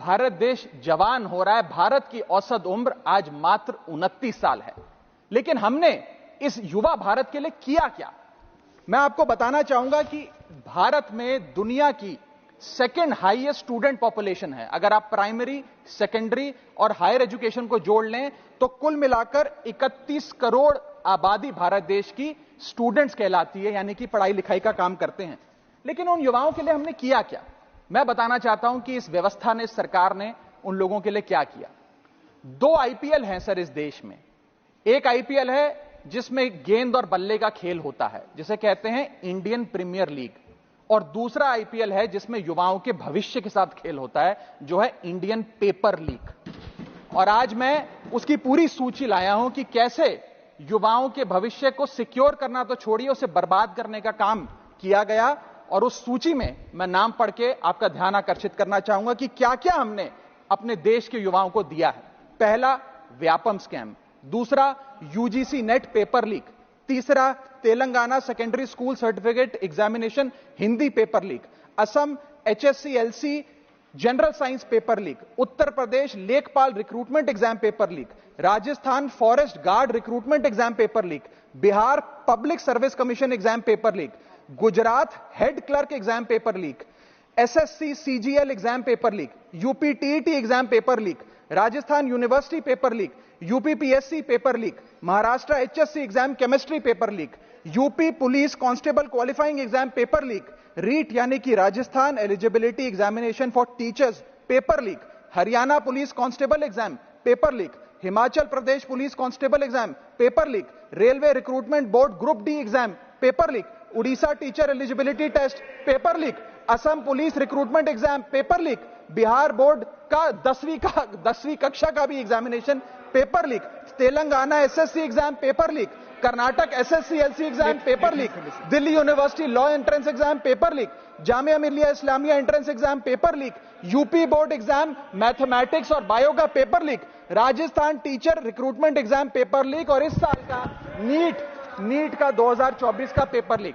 भारत देश जवान हो रहा है। भारत की औसत उम्र आज मात्र 29 साल है। लेकिन हमने इस युवा भारत के लिए किया क्या? मैं आपको बताना चाहूंगा कि भारत में दुनिया की सेकेंड हाईएस्ट स्टूडेंट पॉपुलेशन है। अगर आप प्राइमरी, सेकेंडरी और हायर एजुकेशन को जोड़ लें तो कुल मिलाकर 31 करोड़ आबादी भारत देश की स्टूडेंट्स कहलाती है, यानी कि पढ़ाई लिखाई का काम करते हैं। लेकिन उन युवाओं के लिए हमने किया क्या? मैं बताना चाहता हूं कि इस व्यवस्था ने, सरकार ने उन लोगों के लिए क्या किया। 2 आईपीएल हैं सर इस देश में। एक आईपीएल है जिसमें गेंद और बल्ले का खेल होता है, जिसे कहते हैं इंडियन प्रीमियर लीग, और दूसरा आईपीएल है जिसमें युवाओं के भविष्य के साथ खेल होता है, जो है इंडियन पेपर लीग। और आज मैं उसकी पूरी सूची लाया हूं कि कैसे युवाओं के भविष्य को सिक्योर करना तो छोड़िए, उसे बर्बाद करने का काम किया गया। और उस सूची में मैं नाम पढ़ के आपका ध्यान आकर्षित करना चाहूंगा कि क्या क्या हमने अपने देश के युवाओं को दिया है। पहला, व्यापम स्कैम। दूसरा, यूजीसी नेट पेपर लीक। तीसरा, Telangana secondary school certificate examination Hindi paper leak. Assam HSC LC general science paper leak. Uttar Pradesh लेखपाल recruitment exam paper leak. Rajasthan forest guard recruitment exam paper leak. Bihar public service commission exam paper leak. Gujarat head clerk exam paper leak. SSC CGL exam paper leak. UP TET exam paper leak. Rajasthan university paper leak. UP PSC paper leak. Maharashtra HSC exam chemistry paper leak. UP police constable qualifying exam paper leak. REET यानी कि Rajasthan eligibility examination for teachers paper leak. Haryana police constable exam paper leak. Himachal Pradesh police constable exam paper leak. Railway recruitment board group D exam paper leak. Orissa teacher eligibility test paper leak. Assam police recruitment exam paper leak. Bihar board का 10वीं कक्षा का भी examination paper leak. Telangana SSC exam paper leak. Karnataka SSC LC exam paper leak. Delhi university law entrance exam paper leak. Jamia Millia Islamia entrance exam paper leak. UP board exam mathematics और bio का paper leak. Rajasthan teacher recruitment exam paper leak. और इस साल का NEET का 2024 का paper leak.